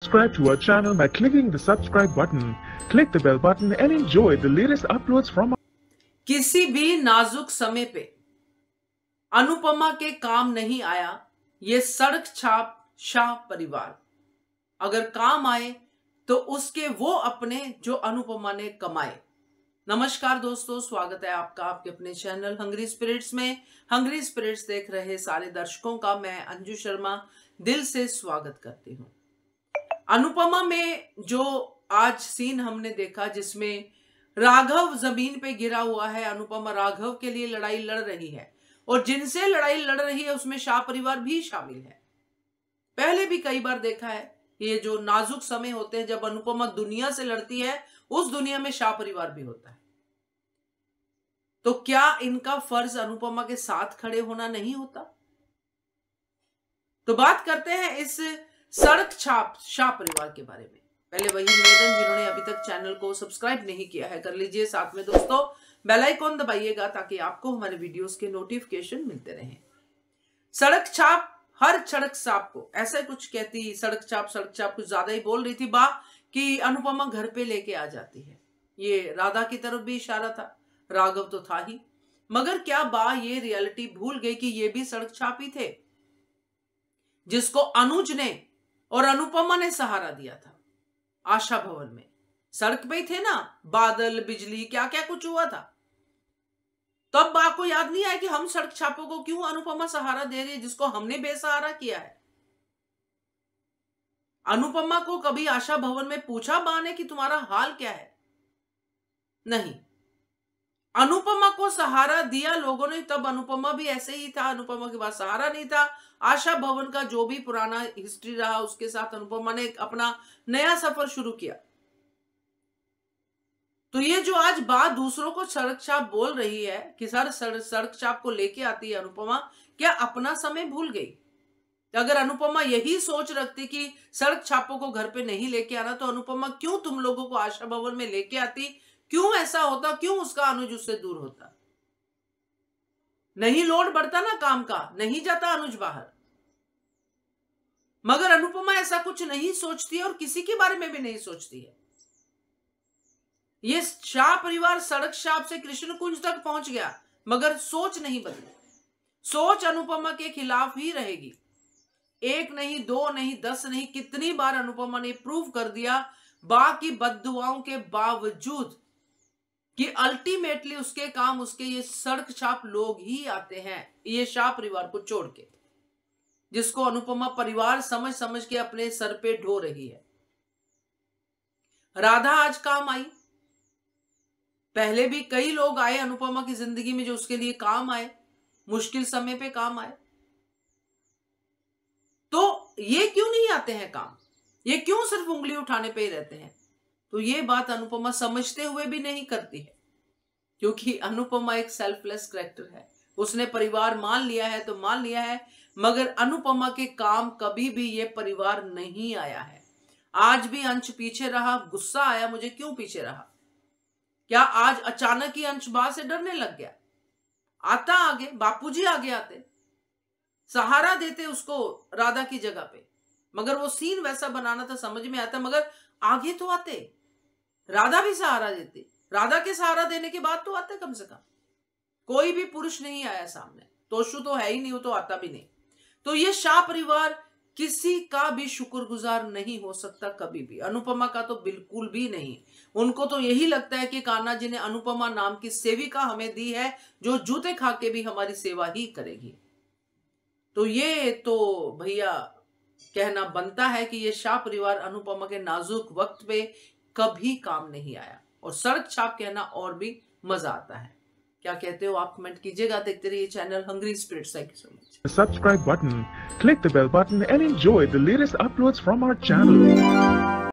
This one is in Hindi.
Subscribe to our channel by clicking the subscribe button. Click the bell button and enjoy the latest uploads from our... किसी भी नाजुक समय पे अनुपमा के काम नहीं आया ये सड़क छाप शाह परिवार। अगर काम आए तो उसके वो अपने जो अनुपमा ने कमाए। नमस्कार दोस्तों, स्वागत है आपका आपके अपने चैनल हंग्री स्पिरिट्स में। हंग्री स्पिरिट्स देख रहे सारे दर्शकों का मैं अंजू शर्मा दिल से स्वागत करती हूँ। अनुपमा में जो आज सीन हमने देखा जिसमें राघव जमीन पे गिरा हुआ है, अनुपमा राघव के लिए लड़ाई लड़ रही है और जिनसे लड़ाई लड़ रही है उसमें शाह परिवार भी शामिल है। पहले भी कई बार देखा है ये जो नाजुक समय होते हैं जब अनुपमा दुनिया से लड़ती है, उस दुनिया में शाह परिवार भी होता है। तो क्या इनका फर्ज अनुपमा के साथ खड़े होना नहीं होता? तो बात करते हैं इस सड़क छाप शाह परिवार के बारे में। पहले वही निवेदन, जिन्होंने अभी तक चैनल को सब्सक्राइब नहीं किया है कर लीजिए, साथ में दोस्तों बेल आइकॉन दबाइएगा ताकि आपको हमारे वीडियोस के नोटिफिकेशन मिलते रहें। सड़क छाप हर सड़क छाप को ऐसा कुछ कहती, सड़क छाप कुछ ज्यादा ही बोल रही थी बा कि अनुपमा घर पे लेके आ जाती है। ये राधा की तरफ भी इशारा था, राघव तो था ही, मगर क्या बा ये रियलिटी भूल गई कि ये भी सड़क छाप ही थे जिसको अनुज ने और अनुपमा ने सहारा दिया था। आशा भवन में सड़क पे ही थे ना, बादल बिजली क्या क्या कुछ हुआ था। तो अब बा को याद नहीं आया कि हम सड़क छापों को क्यों अनुपमा सहारा दे रही है जिसको हमने बेसहारा किया है। अनुपमा को कभी आशा भवन में पूछा बा ने कि तुम्हारा हाल क्या है? नहीं, अनुपमा को सहारा दिया लोगों ने, तब अनुपमा भी ऐसे ही था, अनुपमा के पास सहारा नहीं था। आशा भवन का जो भी पुराना हिस्ट्री रहा उसके साथ अनुपमा ने अपना नया सफर शुरू किया। तो ये जो आज बात दूसरों को सड़क छाप बोल रही है कि सर सड़क छाप को लेके आती है अनुपमा, क्या अपना समय भूल गई? अगर अनुपमा यही सोच रखती कि सड़क छापों को घर पे नहीं लेके आना, तो अनुपमा क्यों तुम लोगों को आशा भवन में लेके आती? क्यों ऐसा होता? क्यों उसका अनुज उससे दूर होता? नहीं लोड बढ़ता ना काम का, नहीं जाता अनुज बाहर। मगर अनुपमा ऐसा कुछ नहीं सोचती है और किसी के बारे में भी नहीं सोचती है। ये शाह परिवार सड़क छाप से कृष्ण कुंज तक पहुंच गया मगर सोच नहीं बदली। सोच अनुपमा के खिलाफ ही रहेगी। एक नहीं, दो नहीं, 10 नहीं, कितनी बार अनुपमा ने प्रूव कर दिया बाकी बद्दुआओं के बावजूद कि अल्टीमेटली उसके काम, उसके ये सड़क छाप लोग ही आते हैं, ये शाह परिवार को छोड़ के, जिसको अनुपमा परिवार समझ समझ के अपने सर पे ढो रही है। राधा आज काम आई, पहले भी कई लोग आए अनुपमा की जिंदगी में जो उसके लिए काम आए, मुश्किल समय पे काम आए। तो ये क्यों नहीं आते हैं काम? ये क्यों सिर्फ उंगली उठाने पे ही रहते हैं? तो ये बात अनुपमा समझते हुए भी नहीं करती है, क्योंकि अनुपमा एक सेल्फलेस कैरेक्टर है। उसने परिवार मान लिया है तो मान लिया है, मगर अनुपमा के काम कभी भी ये परिवार नहीं आया है। आज भी अंश पीछे रहा, गुस्सा आया मुझे, क्यों पीछे रहा? क्या आज अचानक ही अंश बा से डरने लग गया? आता आगे, बापूजी आगे आते, सहारा देते उसको राधा की जगह पे, मगर वो सीन वैसा बनाना था, समझ में आता, मगर आगे तो आते, राधा भी सहारा देती, राधा के सहारा देने के बाद तो आते। कम से कम कोई भी पुरुष नहीं आया सामने, तोशु तो है ही नहीं, वो तो आता भी नहीं। तो ये शाह परिवार किसी का भी शुक्रगुजार नहीं हो सकता कभी भी, अनुपमा का तो बिल्कुल भी नहीं। उनको तो यही लगता है कि कान्हा जी ने अनुपमा नाम की सेविका हमें दी है जो जूते खा के भी हमारी सेवा ही करेगी। तो ये तो भैया कहना बनता है कि ये शाह परिवार अनुपमा के नाजुक वक्त पे कभी काम नहीं आया, और सड़क छाप कहना और भी मजा आता है। क्या कहते हो आप कमेंट कीजिएगा। देखते रहिए channel hungry spirits. Thank you so much. Subscribe button, click the bell button and enjoy the latest uploads from our channel.